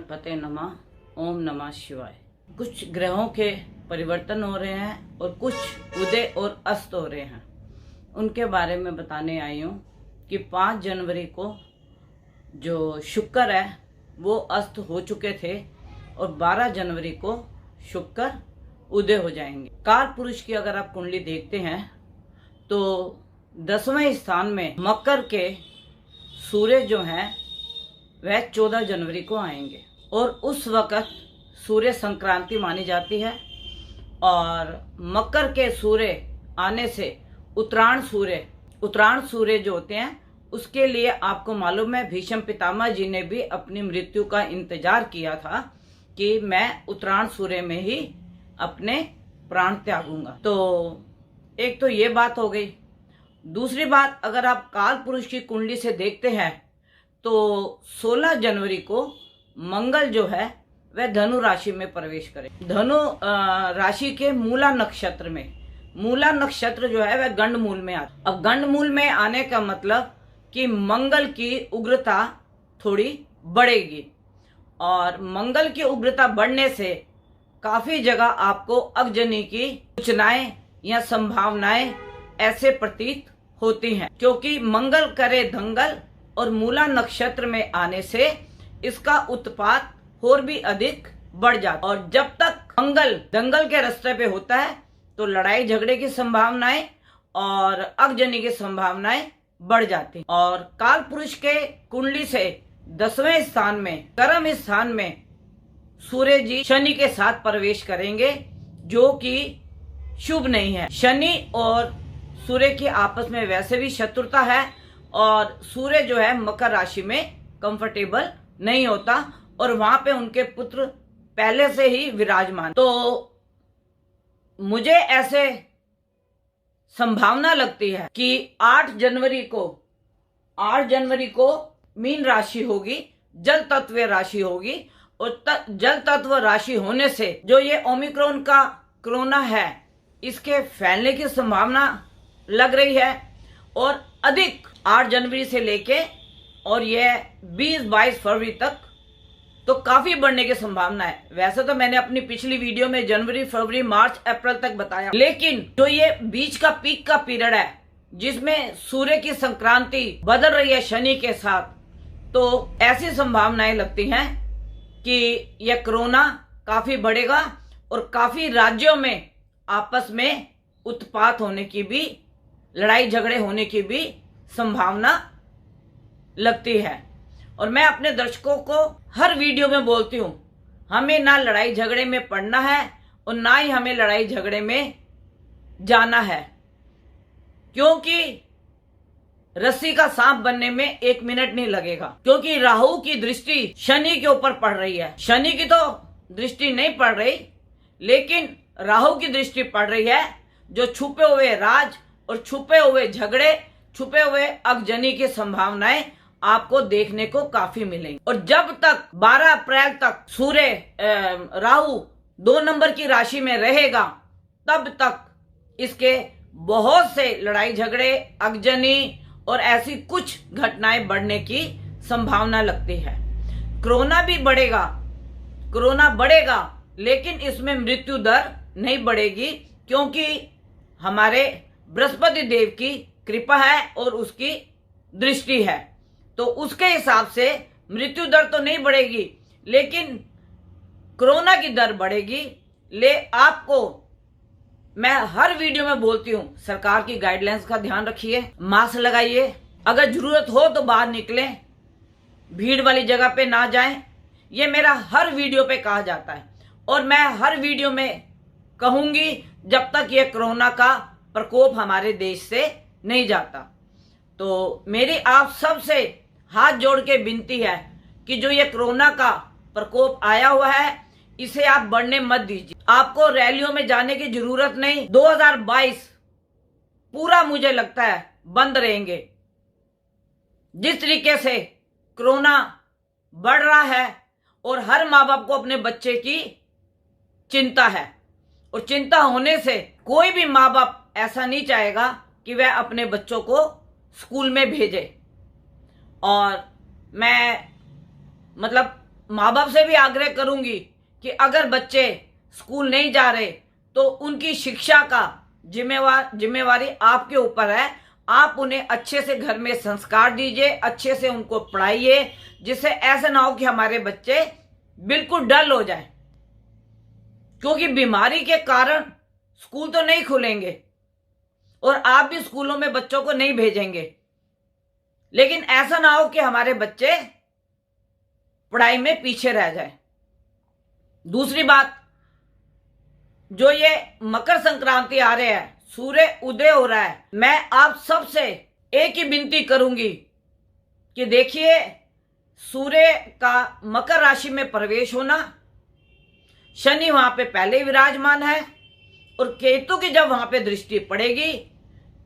गणपते नमः। ओम नमः शिवाय। कुछ ग्रहों के परिवर्तन हो रहे हैं और कुछ उदय और अस्त हो रहे हैं, उनके बारे में बताने आई हूँ कि 5 जनवरी को जो शुक्र है वो अस्त हो चुके थे और 12 जनवरी को शुक्र उदय हो जाएंगे। काल पुरुष की अगर आप कुंडली देखते हैं तो 10वें स्थान में मकर के सूर्य जो हैं वह 14 जनवरी को आएंगे और उस वक़्त सूर्य संक्रांति मानी जाती है और मकर के सूर्य आने से उत्तरायण सूर्य जो होते हैं उसके लिए आपको मालूम है भीष्म पितामह जी ने भी अपनी मृत्यु का इंतजार किया था कि मैं उत्तरायण सूर्य में ही अपने प्राण त्यागूंगा। तो एक तो ये बात हो गई। दूसरी बात, अगर आप काल पुरुष की कुंडली से देखते हैं तो 16 जनवरी को मंगल जो है वह धनु राशि में प्रवेश करे। धनु राशि के मूला नक्षत्र में, मूला नक्षत्र जो है वह गंडमूल में आता। अब गंडमूल में आने का मतलब कि मंगल की उग्रता थोड़ी बढ़ेगी और मंगल की उग्रता बढ़ने से काफी जगह आपको अग्नि की सूचनाएं या संभावनाएं ऐसे प्रतीत होती हैं, क्योंकि मंगल करे दंगल और मूला नक्षत्र में आने से इसका उत्पात और भी अधिक बढ़ जाता। और जब तक मंगल दंगल के रास्ते पे होता है तो लड़ाई झगड़े की संभावनाएं और अग्नि की संभावनाएं बढ़ जाती। और काल पुरुष के कुंडली से 10वें स्थान में कर्म स्थान में सूर्य जी शनि के साथ प्रवेश करेंगे, जो कि शुभ नहीं है। शनि और सूर्य की आपस में वैसे भी शत्रुता है और सूर्य जो है मकर राशि में कंफर्टेबल नहीं होता और वहां पे उनके पुत्र पहले से ही विराजमान। तो मुझे ऐसे संभावना लगती है कि 8 जनवरी को मीन राशि होगी, जल तत्व राशि होगी और जल तत्व राशि होने से जो ये ओमिक्रॉन का कोरोना है इसके फैलने की संभावना लग रही है और अधिक 8 जनवरी से लेके और ये 20-22 फरवरी तक तो काफी बढ़ने की संभावना है। वैसे तो मैंने अपनी पिछली वीडियो में जनवरी, फरवरी, मार्च, अप्रैल तक बताया, लेकिन जो ये बीच का पीक का पीरियड है जिसमें सूर्य की संक्रांति बदल रही है शनि के साथ, तो ऐसी संभावनाएं लगती हैं कि यह कोरोना काफी बढ़ेगा और काफी राज्यों में आपस में उत्पात होने की भी, लड़ाई झगड़े होने की भी संभावना लगती है। और मैं अपने दर्शकों को हर वीडियो में बोलती हूँ, हमें ना लड़ाई झगड़े में पड़ना है और ना ही हमें लड़ाई झगड़े में जाना है, क्योंकि रस्सी का सांप बनने में 1 मिनट नहीं लगेगा। क्योंकि राहु की दृष्टि शनि के ऊपर पड़ रही है। शनि की तो दृष्टि नहीं पड़ रही, लेकिन राहु की दृष्टि पड़ रही है, जो छुपे हुए राज और छुपे हुए झगड़े, छुपे हुए अग्नि की संभावनाएं आपको देखने को काफी मिलेंगी। और जब तक 12 अप्रैल तक सूर्य राहु 2 नंबर की राशि में रहेगा तब तक इसके बहुत से लड़ाई झगड़े, अग्नि और ऐसी कुछ घटनाएं बढ़ने की संभावना लगती है। कोरोना भी बढ़ेगा, कोरोना बढ़ेगा, लेकिन इसमें मृत्यु दर नहीं बढ़ेगी, क्योंकि हमारे बृहस्पति देव की कृपा है और उसकी दृष्टि है। तो उसके हिसाब से मृत्यु दर तो नहीं बढ़ेगी, लेकिन कोरोना की दर बढ़ेगी। आपको मैं हर वीडियो में बोलती हूँ, सरकार की गाइडलाइंस का ध्यान रखिए, मास्क लगाइए, अगर जरूरत हो तो बाहर निकलें, भीड़ वाली जगह पे ना जाएं। ये मेरा हर वीडियो पे कहा जाता है और मैं हर वीडियो में कहूंगी जब तक ये कोरोना का प्रकोप हमारे देश से नहीं जाता। तो मेरी आप सबसे हाथ जोड़ के विनती है कि जो ये कोरोना का प्रकोप आया हुआ है इसे आप बढ़ने मत दीजिए। आपको रैलियों में जाने की जरूरत नहीं। 2022 पूरा मुझे लगता है बंद रहेंगे। जिस तरीके से कोरोना बढ़ रहा है और हर माँ बाप को अपने बच्चे की चिंता है और चिंता होने से कोई भी माँ बाप ऐसा नहीं चाहेगा कि वह अपने बच्चों को स्कूल में भेजे। और मैं मतलब माँ बाप से भी आग्रह करूंगी कि अगर बच्चे स्कूल नहीं जा रहे तो उनकी शिक्षा का जिम्मेवारी आपके ऊपर है। आप उन्हें अच्छे से घर में संस्कार दीजिए, अच्छे से उनको पढ़ाइए, जिससे ऐसा ना हो कि हमारे बच्चे बिल्कुल डल हो जाए, क्योंकि बीमारी के कारण स्कूल तो नहीं खुलेंगे और आप भी स्कूलों में बच्चों को नहीं भेजेंगे, लेकिन ऐसा ना हो कि हमारे बच्चे पढ़ाई में पीछे रह जाए। दूसरी बात, जो ये मकर संक्रांति आ रहे हैं, सूर्य उदय हो रहा है, मैं आप सबसे एक ही विनती करूंगी कि देखिए, सूर्य का मकर राशि में प्रवेश होना, शनि वहां पे पहले विराजमान है और केतु की जब वहां पे दृष्टि पड़ेगी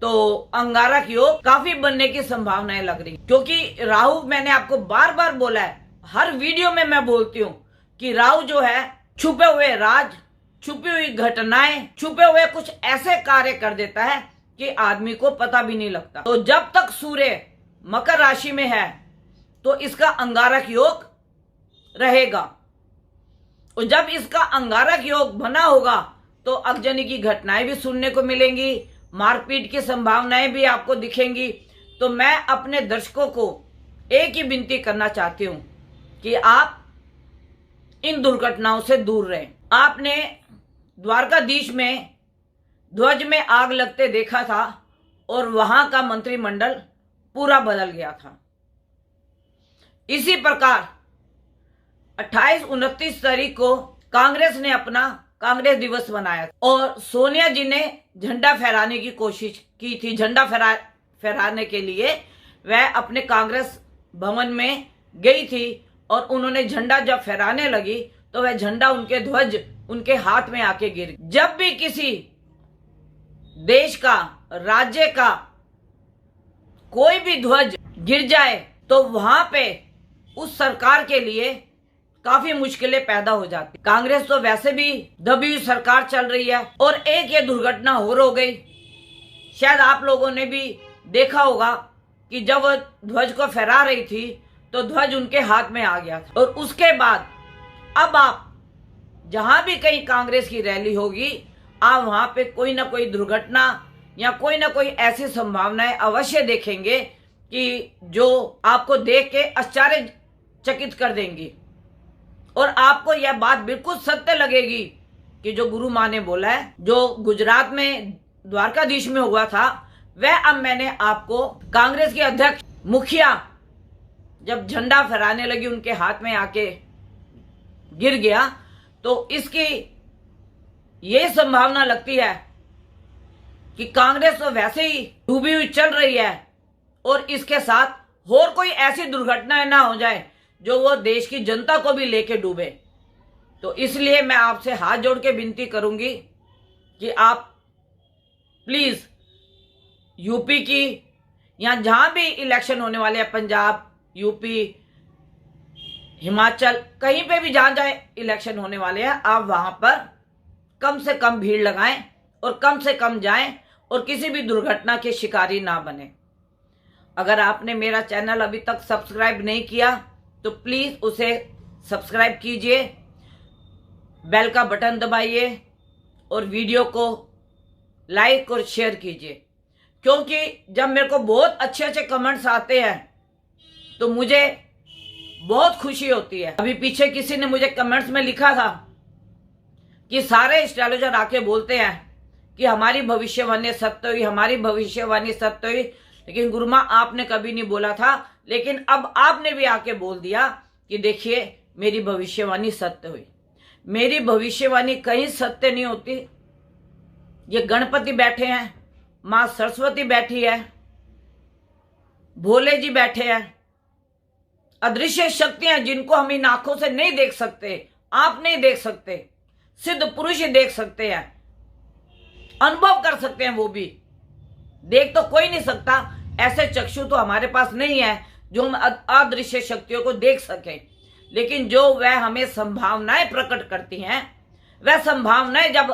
तो अंगारक योग काफी बनने की संभावनाएं लग रही, क्योंकि राहु, मैंने आपको बार बार बोला है, हर वीडियो में मैं बोलती हूं कि राहु जो है छुपे हुए राज, छुपी हुई घटनाएं, छुपे हुए कुछ ऐसे कार्य कर देता है कि आदमी को पता भी नहीं लगता। तो जब तक सूर्य मकर राशि में है तो इसका अंगारक योग रहेगा, और जब इसका अंगारक योग बना होगा तो अगजनी की घटनाएं भी सुनने को मिलेंगी, मारपीट की संभावनाएं भी आपको दिखेंगी। तो मैं अपने दर्शकों को एक ही विनती करना चाहती हूं कि आप इन दुर्घटनाओं से दूर रहें। आपने द्वारकाधीश में ध्वज में आग लगते देखा था और वहां का मंत्रिमंडल पूरा बदल गया था। इसी प्रकार 28-29 तारीख को कांग्रेस ने अपना कांग्रेस दिवस मनाया और सोनिया जी ने झंडा फहराने की कोशिश की थी। झंडा फहराने के लिए वह अपने कांग्रेस भवन में गई थी और उन्होंने झंडा जब फहराने लगी तो वह झंडा, उनके ध्वज उनके हाथ में आके गिर। जब भी किसी देश का, राज्य का कोई भी ध्वज गिर जाए तो वहां पे उस सरकार के लिए काफी मुश्किलें पैदा हो जाती। कांग्रेस तो वैसे भी दबी हुई सरकार चल रही है और एक ये दुर्घटना और हो गई। शायद आप लोगों ने भी देखा होगा कि जब वह ध्वज को फहरा रही थी तो ध्वज उनके हाथ में आ गया था, और उसके बाद अब आप जहां भी कहीं कांग्रेस की रैली होगी, आप वहां पे कोई ना कोई दुर्घटना या कोई ना कोई ऐसी संभावनाएं अवश्य देखेंगे कि जो आपको देख के आश्चर्यचकित कर देंगी, और आपको यह बात बिल्कुल सत्य लगेगी कि जो गुरु माँ ने बोला है, जो गुजरात में द्वारकाधीश में हुआ था, वह अब मैंने आपको कांग्रेस के अध्यक्ष, मुखिया जब झंडा फहराने लगी उनके हाथ में आके गिर गया, तो इसकी ये संभावना लगती है कि कांग्रेस तो वैसे ही डूबी हुई चल रही है और इसके साथ और कोई ऐसी दुर्घटनाएं ना हो जाए जो वो देश की जनता को भी लेके डूबे। तो इसलिए मैं आपसे हाथ जोड़ के विनती करूंगी कि आप प्लीज यूपी की, या जहां भी इलेक्शन होने वाले हैं, पंजाब, यूपी, हिमाचल, कहीं पे भी जहां जहां इलेक्शन होने वाले हैं, आप वहां पर कम से कम भीड़ लगाएं और कम से कम जाएं और किसी भी दुर्घटना के शिकारी ना बने। अगर आपने मेरा चैनल अभी तक सब्सक्राइब नहीं किया तो प्लीज उसे सब्सक्राइब कीजिए, बेल का बटन दबाइए और वीडियो को लाइक और शेयर कीजिए, क्योंकि जब मेरे को बहुत अच्छे अच्छे कमेंट्स आते हैं तो मुझे बहुत खुशी होती है। अभी पीछे किसी ने मुझे कमेंट्स में लिखा था कि सारे एस्ट्रोलॉजर आके बोलते हैं कि हमारी भविष्यवाणी सत्य हुई, हमारी भविष्यवाणी सत्य हुई, लेकिन गुरुमा आपने कभी नहीं बोला था, लेकिन अब आपने भी आके बोल दिया कि देखिए मेरी भविष्यवाणी सत्य हुई। मेरी भविष्यवाणी कहीं सत्य नहीं होती। ये गणपति बैठे हैं, मां सरस्वती बैठी है, भोले जी बैठे हैं, अदृश्य शक्तियां जिनको हम इन आंखों से नहीं देख सकते, आप नहीं देख सकते, सिद्ध पुरुष ही देख सकते हैं, अनुभव कर सकते हैं, वो भी देख तो कोई नहीं सकता। ऐसे चक्षु तो हमारे पास नहीं है जो हम अदृश्य शक्तियों को देख सके, लेकिन जो वह हमें संभावनाएं प्रकट करती हैं, वह संभावनाएं जब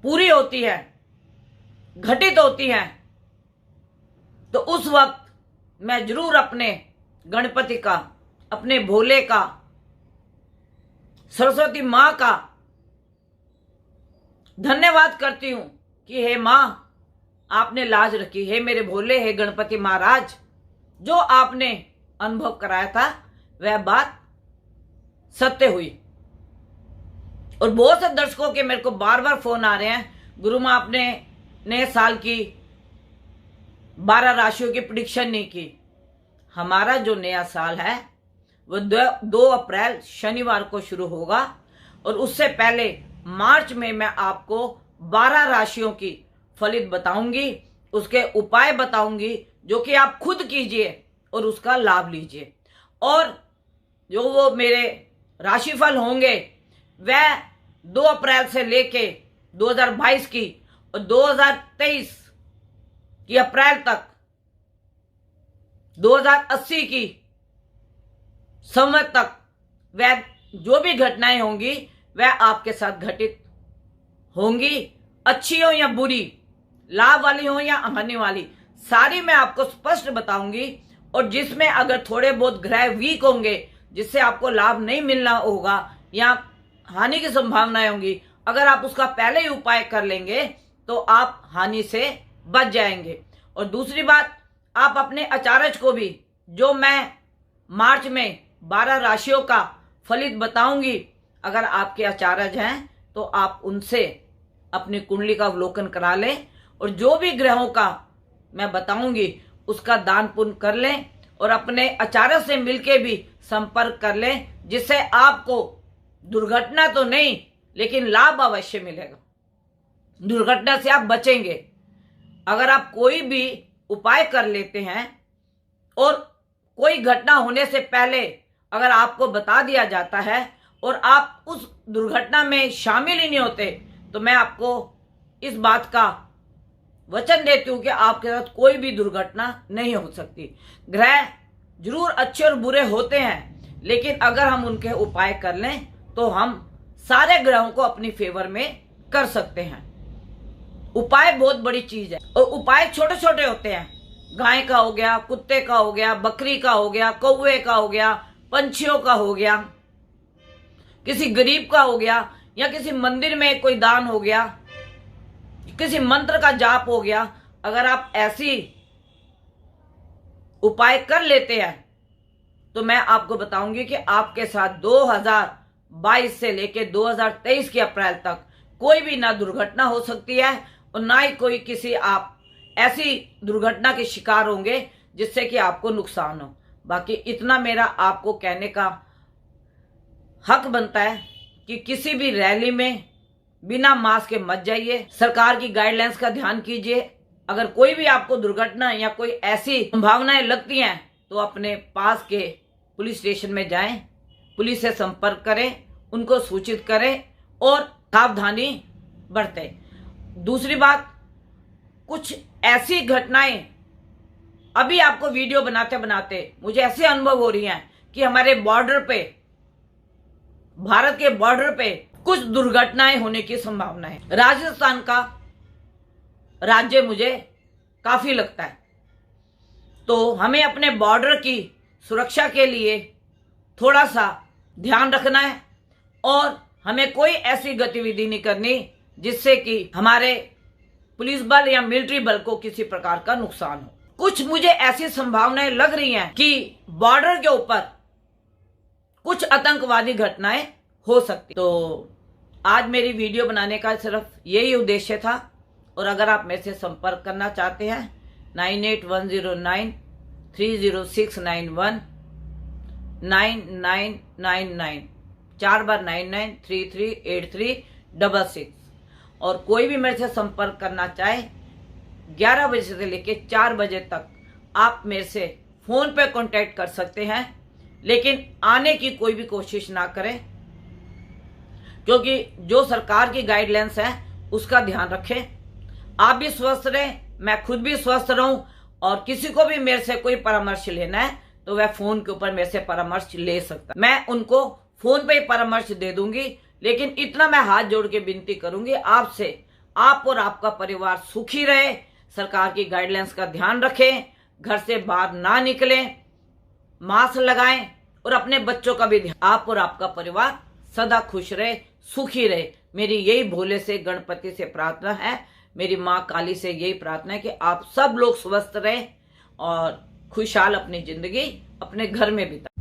पूरी होती है, घटित होती हैं, तो उस वक्त मैं जरूर अपने गणपति का, अपने भोले का, सरस्वती माँ का धन्यवाद करती हूं कि हे माँ, आपने लाज रखी। हे मेरे भोले, हे गणपति महाराज, जो आपने अनुभव कराया था वह बात सत्य हुई। और बहुत से दर्शकों के मेरे को बार बार फोन आ रहे हैं, गुरु माँ आपने नए साल की 12 राशियों की प्रेडिक्शन नहीं की। हमारा जो नया साल है वो 2 अप्रैल शनिवार को शुरू होगा और उससे पहले मार्च में मैं आपको 12 राशियों की फलित बताऊंगी, उसके उपाय बताऊंगी जो कि आप खुद कीजिए और उसका लाभ लीजिए। और जो वो मेरे राशिफल होंगे वह 2 अप्रैल से लेके 2022 की और 2023 की अप्रैल तक 2080 की समय तक वह जो भी घटनाएं होंगी वह आपके साथ घटित होंगी, अच्छी हो या बुरी, लाभ वाली हो या हानि वाली, सारी मैं आपको स्पष्ट बताऊंगी। और जिसमें अगर थोड़े बहुत ग्रह वीक होंगे जिससे आपको लाभ नहीं मिलना होगा या हानि की संभावनाएं होंगी, अगर आप उसका पहले ही उपाय कर लेंगे तो आप हानि से बच जाएंगे। और दूसरी बात, आप अपने अचारज को भी, जो मैं मार्च में 12 राशियों का फलित बताऊंगी, अगर आपके अचारज हैं तो आप उनसे अपनी कुंडली का अवलोकन करा लें और जो भी ग्रहों का मैं बताऊंगी उसका दान पुण्य कर लें और अपने आचार्य से मिलके भी संपर्क कर लें, जिससे आपको दुर्घटना तो नहीं लेकिन लाभ अवश्य मिलेगा। दुर्घटना से आप बचेंगे। अगर आप कोई भी उपाय कर लेते हैं और कोई घटना होने से पहले अगर आपको बता दिया जाता है और आप उस दुर्घटना में शामिल ही नहीं होते, तो मैं आपको इस बात का वचन देती हूं कि आपके साथ कोई भी दुर्घटना नहीं हो सकती। ग्रह जरूर अच्छे और बुरे होते हैं, लेकिन अगर हम उनके उपाय कर लें तो हम सारे ग्रहों को अपनी फेवर में कर सकते हैं। उपाय बहुत बड़ी चीज है और उपाय छोटे छोटे होते हैं। गाय का हो गया, कुत्ते का हो गया, बकरी का हो गया, कौवे का हो गया, पंछियों का हो गया, किसी गरीब का हो गया, या किसी मंदिर में कोई दान हो गया, किसी मंत्र का जाप हो गया। अगर आप ऐसी उपाय कर लेते हैं तो मैं आपको बताऊंगी कि आपके साथ 2022 से लेकर 2023 के अप्रैल तक कोई भी ना दुर्घटना हो सकती है और ना ही कोई किसी आप ऐसी दुर्घटना के शिकार होंगे जिससे कि आपको नुकसान हो। बाकी इतना मेरा आपको कहने का हक बनता है कि किसी भी रैली में बिना मास्क के मत जाइए। सरकार की गाइडलाइंस का ध्यान कीजिए। अगर कोई भी आपको दुर्घटना या कोई ऐसी संभावनाएं लगती हैं तो अपने पास के पुलिस स्टेशन में जाएं, पुलिस से संपर्क करें, उनको सूचित करें और सावधानी बरतें। दूसरी बात, कुछ ऐसी घटनाएं अभी आपको वीडियो बनाते बनाते मुझे ऐसे अनुभव हो रही हैं कि हमारे बॉर्डर पे, भारत के बॉर्डर पे कुछ दुर्घटनाएं होने की संभावना है। राजस्थान का राज्य मुझे काफी लगता है, तो हमें अपने बॉर्डर की सुरक्षा के लिए थोड़ा सा ध्यान रखना है और हमें कोई ऐसी गतिविधि नहीं करनी जिससे कि हमारे पुलिस बल या मिलिट्री बल को किसी प्रकार का नुकसान हो। कुछ मुझे ऐसी संभावनाएं लग रही हैं कि बॉर्डर के ऊपर कुछ आतंकवादी घटनाएं हो सकती। तो आज मेरी वीडियो बनाने का सिर्फ यही उद्देश्य था। और अगर आप मेरे से संपर्क करना चाहते हैं 9810930691 9999 4 बार 99338366। और कोई भी मेरे से संपर्क करना चाहे 11 बजे से लेकर 4 बजे तक आप मेरे से फोन पे कांटेक्ट कर सकते हैं, लेकिन आने की कोई भी कोशिश ना करें, क्योंकि जो सरकार की गाइडलाइंस है उसका ध्यान रखें। आप भी स्वस्थ रहें, मैं खुद भी स्वस्थ रहूं, और किसी को भी मेरे से कोई परामर्श लेना है तो वह फोन के ऊपर मेरे से परामर्श ले सकता है। मैं उनको फोन पे ही परामर्श दे दूंगी, लेकिन इतना मैं हाथ जोड़ के विनती करूंगी आपसे, आप और आपका परिवार सुखी रहे, सरकार की गाइडलाइंस का ध्यान रखें, घर से बाहर ना निकलें, मास्क लगाएं और अपने बच्चों का भी ध्यान, आप और आपका परिवार सदा खुश रहे, सुखी रहे। मेरी यही भोले से गणपति से प्रार्थना है, मेरी माँ काली से यही प्रार्थना है कि आप सब लोग स्वस्थ रहें और खुशहाल अपनी जिंदगी अपने घर में बिताएं।